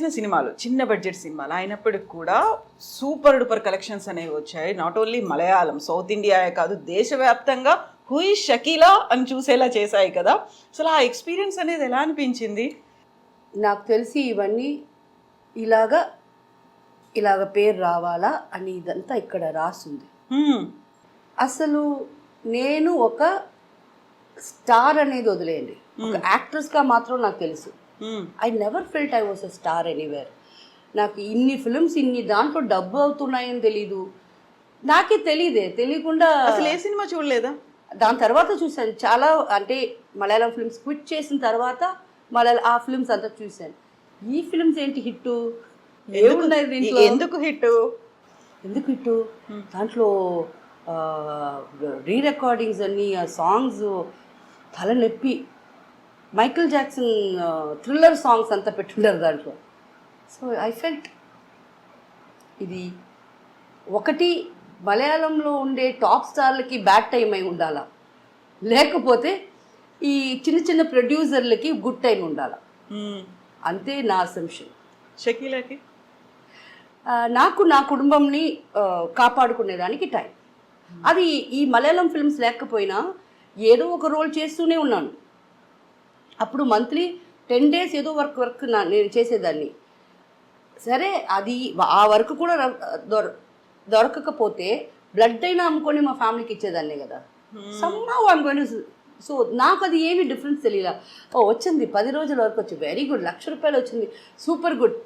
చేసిన సినిమాలు చిన్న బడ్జెట్ సినిమాలు అయినప్పటికి కూడా సూపర్ డూపర్ కలెక్షన్స్ అనేవి వచ్చాయి. నాట్ ఓన్లీ మలయాళం, సౌత్ ఇండియాయే కాదు దేశవ్యాప్తంగా హూ ఇస్ షకీలా అని చూసేలా చేశాయి కదా. అసలు ఆ ఎక్స్పీరియన్స్ అనేది ఎలా అనిపించింది? నాకు తెలిసి ఇవన్నీ ఇలాగ పేరు రావాలా అని ఇదంతా ఇక్కడ రాస్తుంది. అసలు నేను ఒక స్టార్ అనేది వదిలేయండి, ఒక యాక్ట్రెస్గా మాత్రం నాకు తెలుసు. I never felt I was a star anywhere. నాకు ఇన్ని ఫిల్మ్స్ ఇన్ని దాంట్లో డబ్బు అవుతున్నాయని తెలీదు, నాకే తెలియకుండా. అసలు ఏ సినిమా చూడలేదా? దాని తర్వాత చూశాను చాలా, అంటే మలయాళం ఫిల్మ్స్ క్విట్ చేసిన తర్వాత ఆ ఫిల్మ్స్ అంతా చూశాను. ఈ ఫిల్మ్స్ ఏంటి హిట్, ఎందుకు హిట్ దాంట్లో రీ రికార్డింగ్స్ అన్ని, ఆ సాంగ్స్ తలనొప్పి. మైకిల్ జాక్సన్ థ్రిల్లర్ సాంగ్స్ అంతా పెట్టున్నారు దాంట్లో. సో ఐ ఫెల్ట్ ఇది ఒకటి మలయాళంలో ఉండే టాప్ స్టార్లకి బ్యాడ్ టైం అయి ఉండాలా, లేకపోతే ఈ చిన్న చిన్న ప్రొడ్యూసర్లకి గుడ్ టైం ఉండాలా, అంతే నా అసంప్షన్. షకీలాకి నాకు నా కుటుంబంని కాపాడుకునేదానికి టైం. అది ఈ మలయాళం ఫిల్మ్స్ లేకపోయినా ఏదో ఒక రోల్ చేస్తూనే ఉన్నాను. అప్పుడు మంత్లీ 10 days ఏదో వర్క్ నేను చేసేదాన్ని. సరే అది ఆ వర్క్ కూడా దొరకకపోతే బ్లడ్ అయినా అమ్ముకొని మా ఫ్యామిలీకి ఇచ్చేదాన్నే కదా. Somehow I'm going to. So నాకు అది ఏమి డిఫరెన్స్ తెలియలా. వచ్చింది 10 రోజుల వరకు వచ్చి వెరీ గుడ్, ₹1,00,000 వచ్చింది, సూపర్ గుడ్,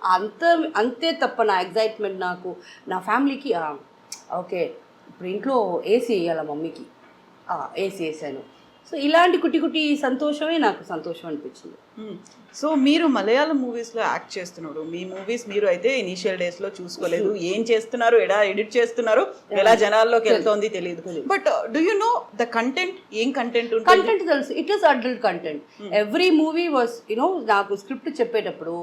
అంతే తప్ప నా ఎగ్జైట్మెంట్ నాకు నా ఫ్యామిలీకి ఓకే ఇప్పుడు ఇంట్లో ఏసీ వేయాల మమ్మీకి, ఏసీ వేసాను. సో ఇలాంటి కుట్టి సంతోషమే నాకు సంతోషం అనిపించింది. సో మీరు మలయాళం మూవీస్లో యాక్ట్ చేస్తున్నారు, మీ మూవీస్ మీరు అయితే ఇనీషియల్ డేస్లో చూసుకోలేదు, ఏం చేస్తున్నారు, ఎలా ఎడిట్ చేస్తున్నారు, ఎలా జనాల్లోకి వెళ్తోంది తెలియదు. But do you know the content, ఏం కంటెంట్ కంటెంట్ తెలుసు. It is adult content. Every movie was you know, నాకు స్క్రిప్ట్ చెప్పేటప్పుడు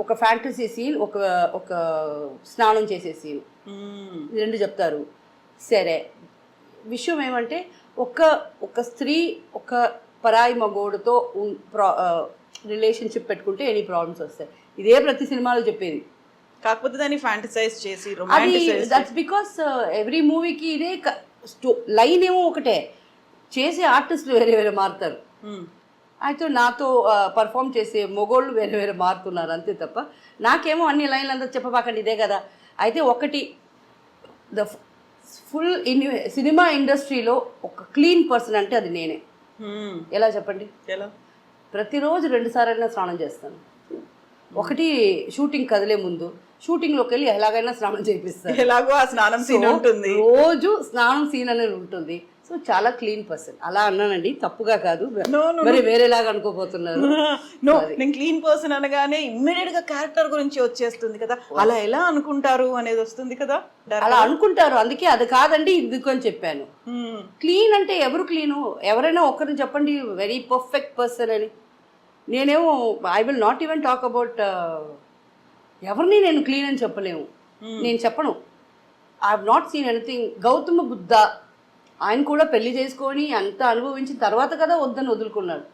ఒక ఫ్యాంటసీ సీన్, ఒక స్నానం చేసే సీన్, రెండు చెప్తారు. సరే, విషయం ఏమంటే ఒక స్త్రీ ఒక పరాయి మగోడుతో రిలేషన్షిప్ పెట్టుకుంటే ఎనీ ప్రాబ్లమ్స్ వస్తాయి. ఇదే ప్రతి సినిమాలో చెప్పేది, కాకపోతే దాన్ని ఫ్యాంటసైజ్ చేసి దట్స్ బికాస్ ఎవ్రీ మూవీకి ఇదే లైన్ ఏమో ఒకటే, చేసే ఆర్టిస్టులు వేరే మారుతారు. అయితే నాతో పర్ఫామ్ చేసే మొగోళ్ళు వేరే మారుతున్నారు, అంతే తప్ప నాకేమో అన్ని లైన్లు అంతా చెప్పబాకండి ఇదే కదా. అయితే ఒకటి, ద ఫుల్ సినిమా ఇండస్ట్రీలో ఒక క్లీన్ పర్సన్ అంటే అది నేనే. ఎలా చెప్పండి? ఎలా? ప్రతిరోజు 2 సార్లు స్నానం చేస్తాను. ఒకటి షూటింగ్ కదిలే ముందు, షూటింగ్లోకి వెళ్ళి ఎలాగైనా స్నానం చేపిస్తాను. ఎలాగో ఆ స్నానం సీన్ ఉంటుంది, రోజు స్నానం సీన్ అనేది ఉంటుంది. సో చాలా క్లీన్ పర్సన్. అలా అన్నానండి, తప్పుగా కాదు, మరి వేరేలాగా అనుకోపోతున్నారు. నేను క్లీన్ పర్సన్ అనగానే ఇమ్మీడియట్ గా క్యారెక్టర్ గురించి వచ్చేస్తుంది కదా, అలా ఎలా అనుకుంటారు అనేది వస్తుంది కదా. అలా అనుకుంటారు, అందుకే అది కాదండి ఎందుకు అని చెప్పాను. క్లీన్ అంటే ఎవరు క్లీను? ఎవరైనా ఒక్కరిని చెప్పండి వెరీ పర్ఫెక్ట్ పర్సన్ అని. నేనేమో I will not even talk about ఎవరిని నేను క్లీన్ అని చెప్పలేము, నేను చెప్పను. I have not seen anything. Gautama Buddha ఆయన కూడా పెళ్లి చేసుకొని అంత అనుభవించిన తర్వాత కదా వద్దని వదులుకున్నాడు.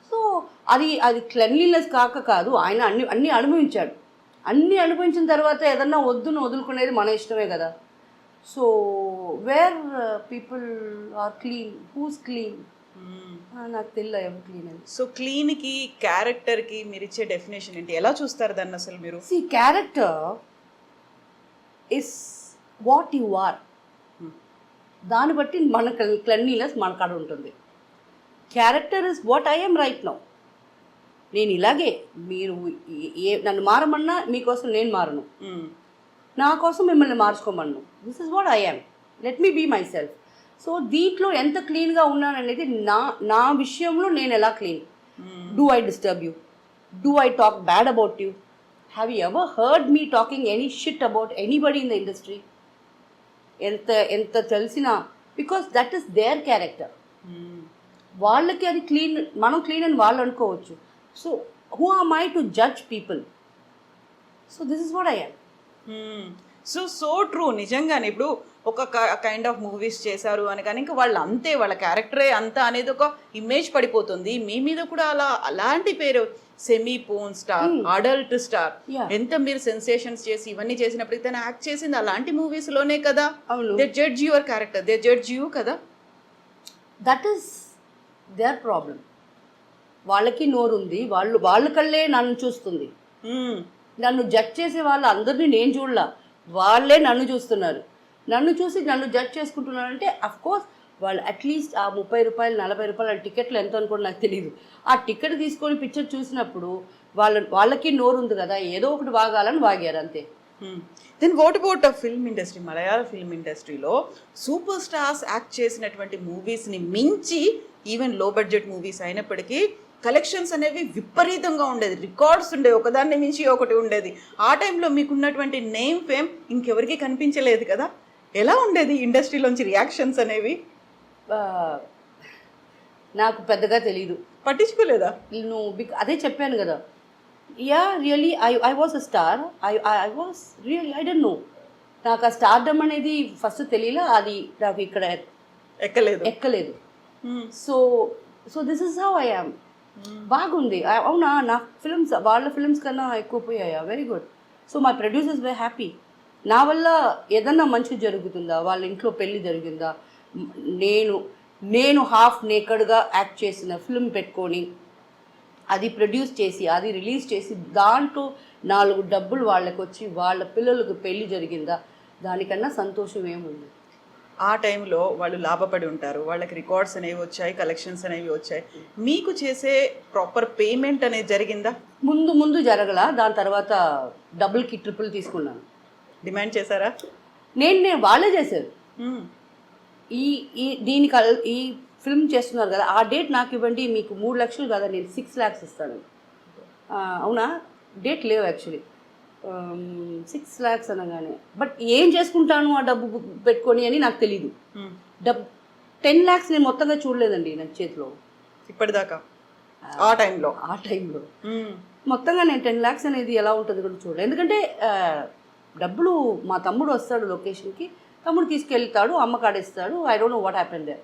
సో అది క్లెన్లీనెస్ కాదు, ఆయన అన్ని అనుభవించాడు. అన్నీ అనుభవించిన తర్వాత ఏదన్నా వద్దును వదులుకునేది మన ఇష్టమే కదా. So where people are clean, who's clean? నాకు తెలియదు ఎవరు క్లీన్ అని. సో క్లీన్కి క్యారెక్టర్కి మీరు ఇచ్చే డెఫినేషన్ ఏంటి, ఎలా చూస్తారు దాన్ని అసలు మీరు? See, character is what you are. దాన్ని బట్టి మన క్లెన్లీనెస్ మన కాడ ఉంటుంది. Character is what I am right now. నేను ఇలాగే, మీరు నన్ను మారమన్నా మీకోసం నేను మారను, నా కోసం మిమ్మల్ని మార్చుకోమన్ను. This is what I am, let me be myself. So దీంట్లో ఎంత క్లీన్గా ఉన్నాననేది నా విషయంలో నేను ఎలా clean. Do I disturb you? Do I talk bad about you? Have you ever heard me talking any shit about anybody in the industry? ఎంత తెలిసినా, because that is their character. వాళ్ళకి అది క్లీన్, మనం క్లీన్ అని వాళ్ళు అనుకోవచ్చు. So who am I to judge people? So this is what I yam. So true నిజంగానే. ఇప్పుడు ఒక కైండ్ ఆఫ్ మూవీస్ చేశారు అని కానీ ఇంకా వాళ్ళు అంతే, వాళ్ళ క్యారెక్టరే అంతా అనేది ఒక ఇమేజ్ పడిపోతుంది. మీ మీద కూడా అలాంటి పేరు semi porn star, adult star, ఎంత మీరు సెన్సేషన్స్ చేసి ఇవన్నీ చేసినప్పటికీ తను యాక్ట్ చేసింది అలాంటి మూవీస్ లోనే కదా. They judge your character, they judge you కదా. That is their problem. వాళ్ళకి నోరుంది, వాళ్ళ కళ్ళే నన్ను చూస్తుంది. నన్ను జడ్జ్ చేసే వాళ్ళు అందరినీ నేను చూడలా, వాళ్ళే నన్ను చూస్తున్నారు. నన్ను చూసి నన్ను జడ్జ్ చేసుకుంటున్నారంటే అఫ్కోర్స్ వాళ్ళు అట్లీస్ట్ ఆ 30 రూపాయలు 40 రూపాయలు టికెట్లు ఎంత అనుకోండి నాకు తెలియదు. ఆ టికెట్ తీసుకొని పిక్చర్ చూసినప్పుడు వాళ్ళకి నోరు ఉంది కదా, ఏదో ఒకటి వాగాలని వాగారు అంతే. Then what about film industry? Malayalam film ఇండస్ట్రీలో సూపర్ స్టార్స్ యాక్ట్ చేసినటువంటి మూవీస్ని మించి ఈవెన్ లో బడ్జెట్ మూవీస్ అయినప్పటికీ కలెక్షన్స్ అనేవి విపరీతంగా ఉండేది, రికార్డ్స్ ఉండేవి, ఒకదాన్ని మించి ఒకటి ఉండేది. ఆ టైంలో మీకున్నటువంటి నేమ్ ఫేమ్ ఇంకెవరికి కనిపించలేదు కదా. ఎలా ఉండేది ఇండస్ట్రీలోంచి రియాక్షన్స్ అనేవి? నాకు పెద్దగా తెలీదు, పట్టించుకోలేదా? అదే చెప్పాను కదా, really I was a star. I was really I don't no. నాకు ఆ స్టార్డమ్ అనేది ఫస్ట్ తెలియలే, అది నాకు ఇక్కడ ఎక్కలేదు. So this is how I am. బాగుంది, అవునా, నా ఫిల్మ్స్ వాళ్ళ ఫిల్మ్స్ కన్నా ఎక్కువ పోయాయా? Very good. So my producers very happy. నా వల్ల ఏదన్నా మంచి జరుగుతుందా, వాళ్ళ ఇంట్లో పెళ్ళి జరిగిందా, నేను హాఫ్ నేకడ్గా యాక్ట్ చేసిన ఫిల్మ్ పెట్టుకొని అది ప్రొడ్యూస్ చేసి అది రిలీజ్ చేసి దాంట్లో 4 డబ్బులు వాళ్ళకి వచ్చి వాళ్ళ పిల్లలకు పెళ్ళి జరిగిందా, దానికన్నా సంతోషం ఏముంది? ఆ టైంలో వాళ్ళు లాభపడి ఉంటారు, వాళ్ళకి రికార్డ్స్ అనేవి వచ్చాయి, కలెక్షన్స్ అనేవి వచ్చాయి. మీకు చేసే ప్రాపర్ పేమెంట్ అనేది జరిగిందా? ముందు జరగల, దాని తర్వాత డబుల్కి ట్రిపుల్ తీసుకున్నాను. డిమాండ్ చేశారా? నేను వాళ్ళే చేశారు. ఈ ఫిల్మ్ చేస్తున్నారు కదా, ఆ డేట్ నాకు ఇవ్వండి, మీకు 3 లక్షలు కదా, నేను 6 lakhs ఇస్తాను. అవునా, డేట్ లేవు యాక్చువల్లీ. 6 lakhs అనగానే, బట్ ఏం చేసుకుంటాను ఆ డబ్బు పెట్టుకొని అని నాకు తెలీదు. 10 lakhs నేను మొత్తంగా చూడలేదండి నా చేతిలో ఇప్పటిదాకా. ఆ టైంలో మొత్తంగా నేను 10 lakhs అనేది ఎలా ఉంటుంది కూడా చూడలేదు. ఎందుకంటే డబ్బులు మా తమ్ముడు వస్తాడు లొకేషన్కి, తమ్ముడు తీసుకెళ్తాడు, అమ్మ కాడేస్తాడు. I don't know what happened there.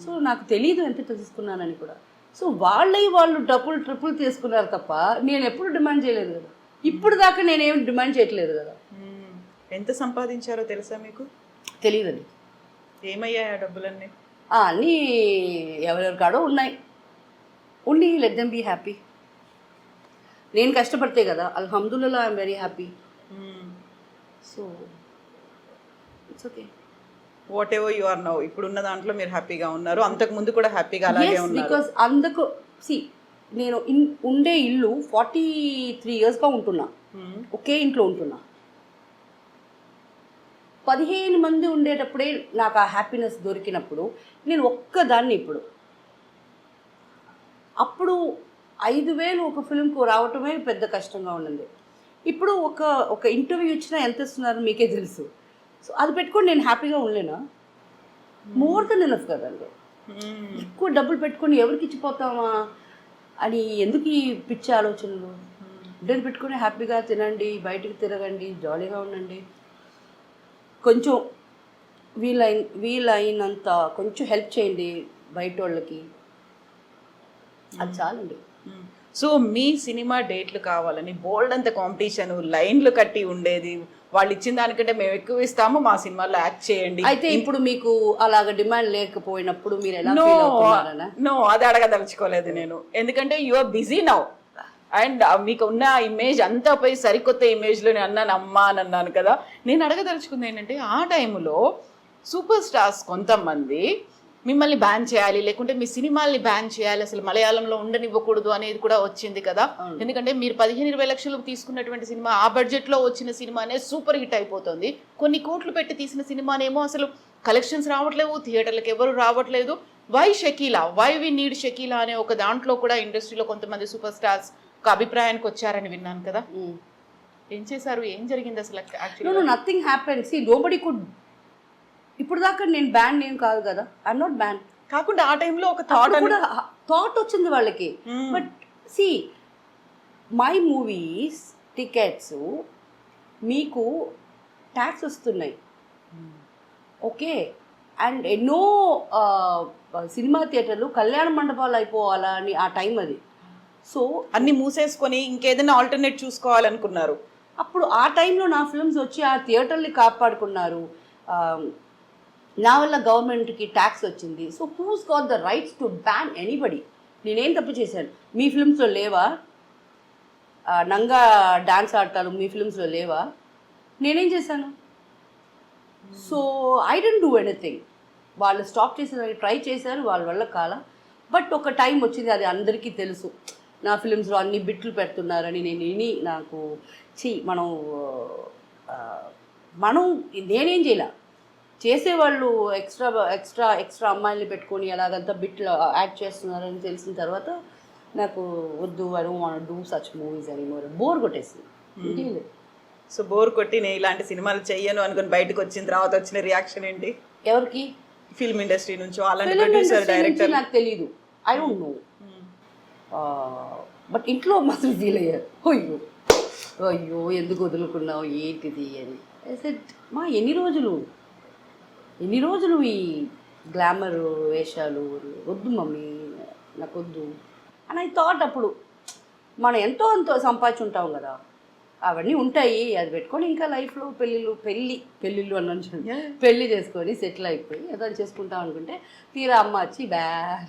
So నాకు తెలీదు ఎంత తీసుకున్నానని కూడా. సో వాళ్ళు డబ్బులు ట్రిపుల్ తీసుకున్నారు తప్ప నేను ఎప్పుడు డిమాండ్ చేయలేదు కదా. ఇప్పుడు దాకా నేనేం డిమాండ్ చేయట్లేదు కదా. ఎంత సంపాదించారో తెలుసా మీకు? తెలియదండి. ఏమయ్యాయి ఆ డబ్బులన్నీ? అన్నీ ఎవరెవరి కాడో ఉన్నాయి. Only let them be happy. నేను కష్టపడితే కదా, అల్హమ్దుల్లా I'm very happy. So it's okay. Whatever you are now, ఇప్పుడున్న దాంట్లో మీరు హ్యాపీగా ఉన్నారు, అంతకు ముందు కూడా హ్యాపీగా అలాగే ఉన్నారు. బికాస్ అందుకు నేను ఉండే ఇల్లు 43 yearsగా ఉంటున్నా, ఒకే ఇంట్లో ఉంటున్నా. 15 మంది ఉండేటప్పుడే నాకు ఆ హ్యాపీనెస్ దొరికినప్పుడు నేను ఒక్కదాన్ని. అప్పుడు 5,000 ఒక ఫిల్మ్కు రావటమే పెద్ద కష్టంగా ఉండింది. ఇప్పుడు ఒక ఇంటర్వ్యూ ఇచ్చినా ఎంత ఇస్తున్నారు మీకే తెలుసు. సో అది పెట్టుకొని నేను హ్యాపీగా ఉండలేనా? మోర్ దెన్ ఎనఫ్ కదండి. ఎక్కువ డబ్బులు పెట్టుకొని ఎవరికి ఇచ్చిపోతామా అని ఎందుకు ఈ పిచ్చి ఆలోచనలు? డబ్బులు పెట్టుకొని హ్యాపీగా తినండి, బయటికి తిరగండి, జాలీగా ఉండండి. కొంచెం వీలైనంత కొంచెం హెల్ప్ చేయండి బయట వాళ్ళకి, అది చాలండి. సో మీ సినిమా డేట్లు కావాలని బోల్డ్ అంత కాంపిటీషన్, లైన్లు కట్టి ఉండేది. వాళ్ళు ఇచ్చిన దానికంటే మేము ఎక్కువ ఇస్తాము, మా సినిమాలో యాక్ట్ చేయండి. అయితే ఇప్పుడు మీకు అలాగ డిమాండ్ లేకపోయినప్పుడు మీరు ఎలా ఫీల్ అవుతున్నారనా? నో, అది అడగదలుచుకోలేదు నేను. ఎందుకంటే you are busy now and మీకు ఉన్న ఇమేజ్ అంతా పోయి సరికొత్త ఇమేజ్లో నేను అమ్మా అని అన్నాను కదా. నేను అడగదలుచుకుంది ఏంటంటే, ఆ టైంలో సూపర్ స్టార్స్ కొంతమంది మిమ్మల్ని బ్యాన్ చేయాలి, లేకుంటే మీ సినిమాల్ని బ్యాన్ చేయాలి, అసలు మలయాళంలో ఉండనివ్వకూడదు అనేది కూడా వచ్చింది కదా. ఎందుకంటే మీరు 15-20 లక్షలు తీసుకున్నటువంటి సినిమా, ఆ బడ్జెట్లో వచ్చిన సినిమానే సూపర్ హిట్ అయిపోతుంది. కొన్ని కోట్లు పెట్టి తీసిన సినిమానేమో అసలు కలెక్షన్స్ రావట్లేవు, థియేటర్లకు ఎవరు రావట్లేదు. వై వి నీడ్ షకీలా అనే ఒక దాంట్లో కూడా ఇండస్ట్రీలో కొంతమంది సూపర్ స్టార్స్ ఒక అభిప్రాయానికి వచ్చారని విన్నాను కదా. ఏం చేశారు, ఏం జరిగింది అసలు? Actually nothing happened. See nobody could. ఇప్పుడు దాకా నేను బ్యాన్ ఏం కాదు కదా, ఐఎమ్ నాట్ బ్యాన్. కాకుండా ఆ టైంలో ఒక థాట్ వచ్చింది వాళ్ళకి. But see my movies tickets మీకు ట్యాక్స్ వస్తున్నాయి. ఓకే, అండ్ ఎన్నో సినిమా థియేటర్లు కళ్యాణ మండపాలు అయిపోవాలా అని ఆ టైం అది. సో అన్ని మూసేసుకొని ఇంకేదైనా ఆల్టర్నేట్ చూసుకోవాలనుకున్నారు. అప్పుడు ఆ టైంలో నా ఫిల్మ్స్ వచ్చి ఆ థియేటర్ని కాపాడుకున్నారు. నా వల్ల గవర్నమెంట్కి ట్యాక్స్ వచ్చింది. So who's got the rights to ban anybody? నేనేం తప్పు చేశాను? మీ ఫిల్మ్స్లో లేవా నంగా డాన్స్ ఆడతారు? మీ ఫిల్మ్స్లో లేవా? నేనేం చేశాను? So I don't do anything. వాళ్ళు స్టాప్ చేసేదానికి ట్రై చేశారు, వాళ్ళ వల్ల కాల. బట్ ఒక టైం వచ్చింది, అది అందరికీ తెలుసు, నా ఫిలిమ్స్లో అన్ని బిట్లు పెడుతున్నారని. నాకు మనం నేనేం చేయాల, చేసేవాళ్ళు ఎక్స్ట్రా అమ్మాయిల్ని పెట్టుకొని అలాగంతా బిట్లు యాడ్ చేస్తున్నారని తెలిసిన తర్వాత నాకు వద్దు, I don't want to do such movies అని బోర్ కొట్టేసింది. సో బోర్ కొట్టి నేను ఇలాంటి సినిమాలు చెయ్యను అనుకుని బయటకు వచ్చిన తర్వాత వచ్చిన రియాక్షన్ ఏంటి? ఎవరికి? ఫిల్మ్ ఇండస్ట్రీ నుంచి, అలాంటి ఫిల్మ్ ప్రొడ్యూసర్, ఇండస్ట్రీ నుంచి డైరెక్టర్? నాకు తెలీదు, ఐ డోంట్ నో. బట్ ఇంట్లో మాత్రం ఫీల్ అయ్యారు, అయ్యో అయ్యో ఎందుకు వదులుకున్నావు ఏంటిది అని. మా ఎన్ని రోజులు ఈ గ్లామర్ వేషాలు వద్దు మమ్మీ, నాకు వద్దు అని ఐ థాట్. అప్పుడు మనం ఎంతో సంపాదించుంటాం కదా, అవన్నీ ఉంటాయి, అది పెట్టుకొని ఇంకా లైఫ్లో పెళ్ళిళ్ళు అన్న పెళ్ళి చేసుకొని సెటిల్ అయిపోయి ఏదైనా చేసుకుంటాం అనుకుంటే తీరా అమ్మ వచ్చి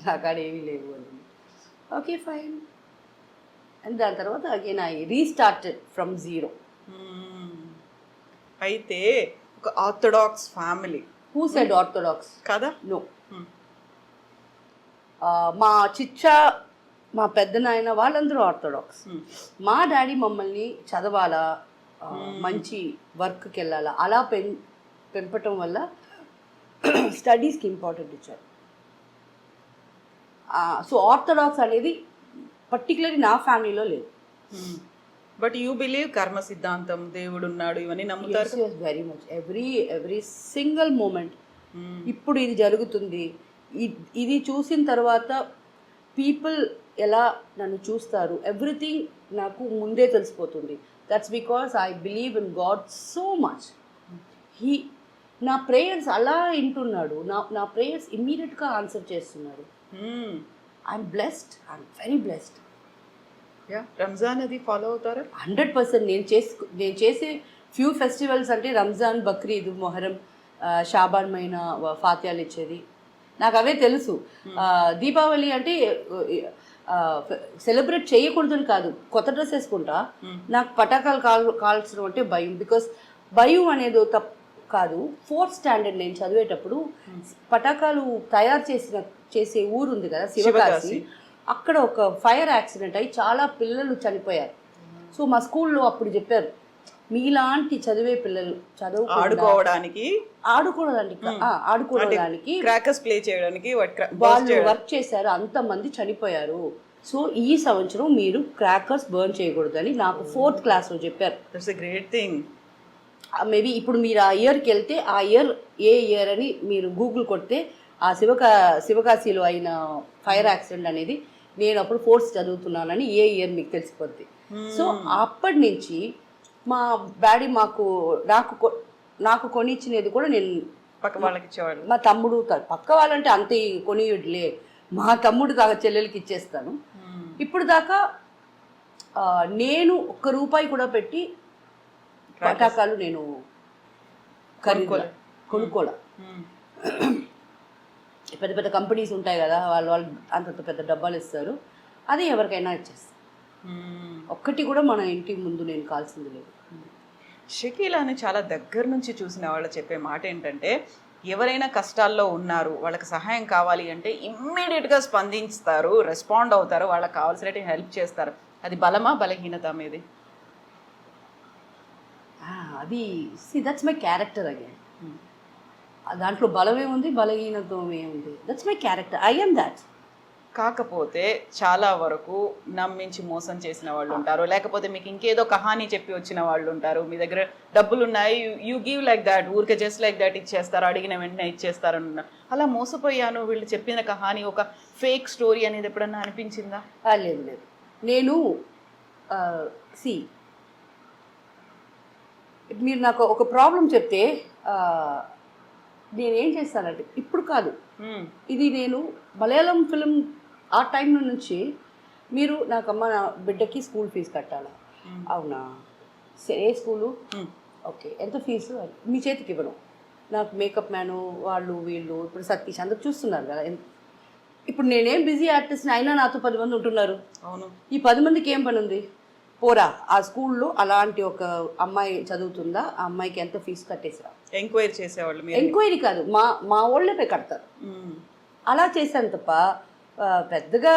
నాకాడ ఏమీ లేవు అని. Okay fine. అండ్ దాని తర్వాత again I restarted from zero. అయితే ఒక orthodox family. Who said orthodox? కదా, నో. మా చిచ్చా, మా పెద్ద నాయన వాళ్ళందరూ ఆర్థోడాక్స్. మా డాడీ మమ్మల్ని చదవాలా, మంచి వర్క్కి వెళ్ళాలా అలా పెంపటం వల్ల స్టడీస్కి ఇంపార్టెంట్ ఇచ్చారు. సో ఆర్థోడాక్స్ అనేది పర్టికులర్లీ నా ఫ్యామిలీలో లేదు. బట్ యూ బిలీవ్ కర్మ సిద్ధాంతం, దేవుడు ఉన్నాడు, ఇవన్నీ నమ్ముతారు? Very much. Every single moment. ఇప్పుడు ఇది జరుగుతుంది, ఇది చూసిన తర్వాత పీపుల్ ఎలా నన్ను చూస్తారు, ఎవ్రీథింగ్ నాకు ముందే తెలిసిపోతుంది. That's because I believe in God so much. నా ప్రేయర్స్ అలా వింటున్నాడు, నా ప్రేయర్స్ ఇమ్మీడియట్గా ఆన్సర్ చేస్తున్నాడు. I'm blessed, I'm very blessed. Ramzan అది ఫాలో అవుతారా? 100%. నేను చేసే ఫ్యూ ఫెస్టివల్స్ అంటే రంజాన్, బక్రీద్, మొహరం, షాబాన్ మైనా ఫాత్యాలు ఇచ్చేది నాకు అవే తెలుసు. దీపావళి అంటే సెలబ్రేట్ చేయకూడదని కాదు, కొత్త డ్రెస్ వేసుకుంటా. నాకు పటాకాలు కాల్చడం అంటే భయం. బికాస్ భయం అనేది తప్పు కాదు. 4th స్టాండర్డ్ నేను చదివేటప్పుడు పటాకాలు తయారు చేసే ఊరు ఉంది కదా, శివకాశి. అక్కడ ఒక ఫైర్ యాక్సిడెంట్ అయ్యి చాలా పిల్లలు చనిపోయారు. సో మా స్కూల్లో అప్పుడు చెప్పారు, మీలాంటి చదివే పిల్లలు ఆడుకోవడానికి క్రాకర్స్ ప్లే చేయడానికి వాళ్ళు వర్క్ చేశారు, అంతమంది చనిపోయారు. సో ఈ సంవత్సరం మీరు క్రాకర్స్ బర్న్ చేయకూడదు అని నాకు 4th క్లాస్లో చెప్పారు. That's a great thing. Maybe ఇప్పుడు మీరు ఆ ఇయర్కి వెళ్తే ఆ ఇయర్ ఏ ఇయర్ అని మీరు గూగుల్ కొడితే ఆ శివకాశిలో అయిన ఫైర్ యాక్సిడెంట్ అనేది నేను అప్పుడు 4th చదువుతున్నానని ఏ ఇయర్ మీకు తెలిసిపోద్ది. సో అప్పటి నుంచి మా డాడీ నాకు కొనిచ్చినది కూడా నేను పక్క వాళ్ళకి ఇచ్చేవాడు. మా తమ్ముడు, పక్క వాళ్ళంటే అంతే కొనియుడులే, మా తమ్ముడు దాకా చెల్లెలకి ఇచ్చేస్తాను. ఇప్పుడు దాకా నేను ₹1 కూడా పెట్టి పటాకాలు నేను కొనుక్కోలే. పెద్ద పెద్ద కంపెనీస్ ఉంటాయి కదా, వాళ్ళు అంత పెద్ద డబ్బాలు ఇస్తారు, అది ఎవరికైనా ఇచ్చేస్తారు. ఒక్కటి కూడా మన ఇంటి ముందు నేను కాల్సింది లేదు. షకీలాని చాలా దగ్గర నుంచి చూసిన వాళ్ళు చెప్పే మాట ఏంటంటే, ఎవరైనా కష్టాల్లో ఉన్నారు, వాళ్ళకి సహాయం కావాలి అంటే ఇమ్మీడియట్గా స్పందిస్తారు, రెస్పాండ్ అవుతారు, వాళ్ళకి కావాల్సినట్టు హెల్ప్ చేస్తారు. అది బలమా బలహీనత మీది? అది దట్స్ మై క్యారెక్టర్ అగైన్. దాంట్లో బలం ఏముంది, బలహీనత్వం ఏముంది, that's my character, I am that. కాకపోతే చాలా వరకు నమ్మించి మోసం చేసిన వాళ్ళు ఉంటారు, లేకపోతే మీకు ఇంకేదో కహానీ చెప్పి వచ్చిన వాళ్ళు ఉంటారు. మీ దగ్గర డబ్బులు ఉన్నాయి, యూ గివ్ లైక్ దాట్, ఊరికే జస్ట్ లైక్ దాట్ ఇచ్చేస్తారు, అడిగిన వెంటనే ఇచ్చేస్తారన్న. అలా మోసపోయాను, వీళ్ళు చెప్పిన కహానీ ఒక ఫేక్ స్టోరీ అనేది ఎప్పుడన్నా అనిపించిందా? లేదు. నేను మీరు నాకు ఒక ప్రాబ్లం చెప్తే నేనేం చేస్తానంటే ఇప్పుడు కాదు, ఇది నేను మలయాళం ఫిలిం ఆ టైం నుంచి మీరు నాకు అమ్మ నా బిడ్డకి స్కూల్ ఫీజు కట్టాలా, అవునా ఏ స్కూలు, ఓకే ఎంత ఫీజు, మీ చేతికి ఇవ్వను, నాకు మేకప్ మ్యాను వాళ్ళు వీళ్ళు ఇప్పుడు సతీష్ అందరు చూస్తున్నారు కదా. ఇప్పుడు నేనేం బిజీ ఆర్టిస్ట్ని అయినా నాతో 10 మంది ఉంటున్నారు. అవును, ఈ 10 మందికి ఏం పని ఉంది, పోరా ఆ స్కూల్లో అలాంటి ఒక అమ్మాయి చదువుతుందా, ఆ అమ్మాయికి ఎంత ఫీజు కట్టేసిరా. ఎంక్వైరీ చేసేవాళ్ళు మీరు? ఎంక్వైరీ కాదు, మా వాళ్ళే పోయి కడతారు. అలా చేశాను తప్ప పెద్దగా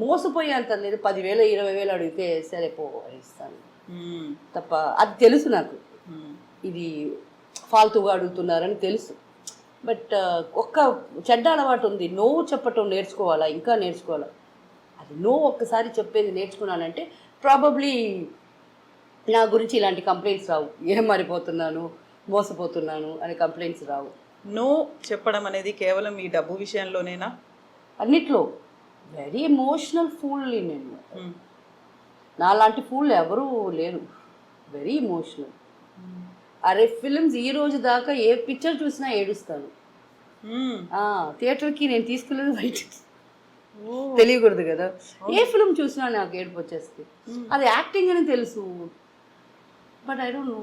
మోసపోయేంత లేదు. 10,000 20,000 అడిగితే సరే పో ఇస్తాను తప్ప, అది తెలుసు నాకు ఇది ఫాల్తుగా అడుగుతున్నారని తెలుసు. బట్ ఒక్క చెడ్డ అలవాటు ఉంది, నో చెప్పటం నేర్చుకోవాలా, ఇంకా నేర్చుకోవాలా. అది నో ఒక్కసారి చెప్పేది నేర్చుకున్నానంటే ప్రాబబ్లీ నా గురించి ఇలాంటి కంప్లైంట్స్ రావు, ఏం మారిపోతున్నాను మోసపోతున్నాను అనే కంప్లైంట్స్ రావు. నో చెప్పడం అనేది కేవలం ఈ డబ్బు విషయంలోనేనా? అన్నిట్లో వెరీ ఎమోషనల్ ఫూల్ని నేను, నాలాంటి ఫూల్ ఎవరూ లేరు, వెరీ ఎమోషనల్. అరే ఫిలిమ్స్ ఈ రోజు దాకా ఏ పిక్చర్ చూసినా ఏడుస్తాను. థియేటర్కి నేను తీసుకెళ్ళేది బయట తెలియకూడదు కదా, ఏ ఫిలిం చూసినా నాకు ఏడుపు వచ్చేస్తుంది. అది యాక్టింగ్ అని తెలుసు but I don't no.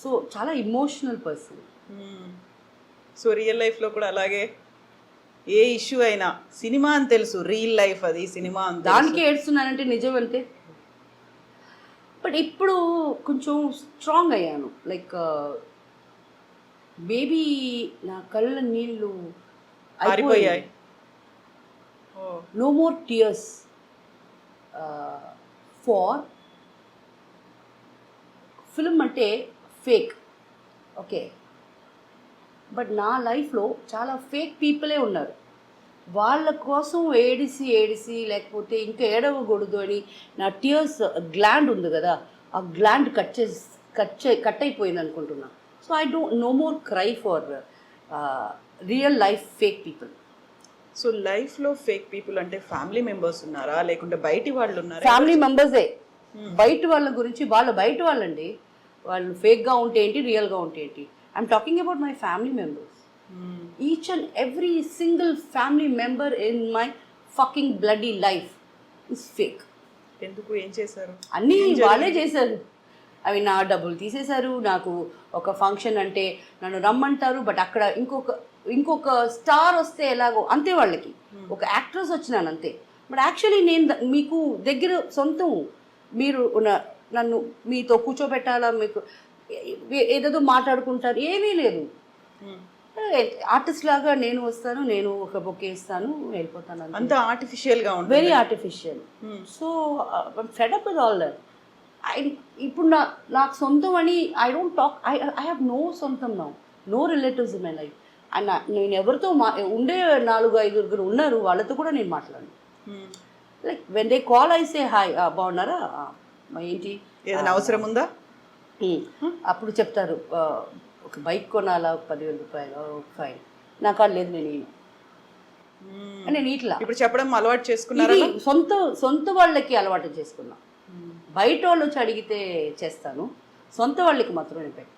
So చాలా ఇమోషనల్ పర్సన్. సో రియల్ లైఫ్లో కూడా అలాగే ఏ ఇష్యూ అయినా సినిమా అని తెలుసు, రియల్ లైఫ్ అది సినిమా అని దానికి ఏడుస్తున్నానంటే నిజం అంతే. బట్ ఇప్పుడు కొంచెం స్ట్రాంగ్ అయ్యాను, లైక్ బేబీ నా కళ్ళ నీళ్ళు ఆరిపోయాయి. No more tears for film అంటే ఫేక్, ఓకే, బట్ నా లైఫ్లో చాలా ఫేక్ పీపులే ఉన్నారు. వాళ్ళ కోసం ఏడిసి లేకపోతే ఇంకా ఏడవకూడదు అని నా టియర్స్ గ్లాండ్ ఉంది కదా, ఆ గ్లాండ్ కట్ అయిపోయింది అనుకుంటున్నా. So I don't no more cry for real life fake people. So లైఫ్లో ఫేక్ పీపుల్ అంటే ఫ్యామిలీ మెంబర్స్ ఉన్నారా లేకుంటే బయటి వాళ్ళు ఉన్నారా? ఫ్యామిలీ మెంబర్సే. బయట వాళ్ళ గురించి వాళ్ళు బయట వాళ్ళండి, వాళ్ళు ఫేక్గా ఉంటే ఏంటి రియల్గా ఉంటే ఏంటి. I'm talking about my family members. Each and every single family member in my fucking bloody life is fake. ఎందుకు, ఏం చేశారు? అన్నీ వాళ్ళే చేశారు. అవి నా డబ్బులు తీసేశారు. నాకు ఒక ఫంక్షన్ అంటే నన్ను రమ్మంటారు, బట్ అక్కడ ఇంకొక స్టార్ వస్తే ఎలాగో అంతే, వాళ్ళకి ఒక యాక్ట్రెస్ వచ్చినాను అంతే. బట్ యాక్చువల్లీ నేను మీకు దగ్గర సొంతం, మీరు నన్ను మీతో కూర్చోబెట్టాలా, మీకు ఏదేదో మాట్లాడుకుంటారు, ఏమీ లేదు. ఆర్టిస్ట్ లాగా నేను వస్తాను, నేను ఒక బొకే ఇస్తాను, వెళ్ళిపోతాను, అంత ఆర్టిఫిషియల్గా ఉంటుంది, very artificial. So fed up with all that. ఇప్పుడు నాకు సొంతం అని I don't talk, I have no సొంతం now, no relatives in my life. And నేను ఎవరితో ఉండే 4-5 ఉన్నారు, వాళ్ళతో కూడా నేను మాట్లాడను. Like when they call I say hi, బాగున్నారా, ఏంటి ఏదైనా అవసరం ఉందా, అప్పుడు చెప్తారు ఒక బైక్ కొనాలా, 10,000 రూపాయలు ఫైన్, నాకు అది లేదు, నేను ఇట్లా ఇప్పుడు చెప్పడం అలవాటు చేసుకున్నారా? సొంత వాళ్ళకి అలవాటు చేసుకున్నా. బయట వాళ్ళు వచ్చి అడిగితే చేస్తాను, సొంత వాళ్ళకి మాత్రం నేను పెట్టాను.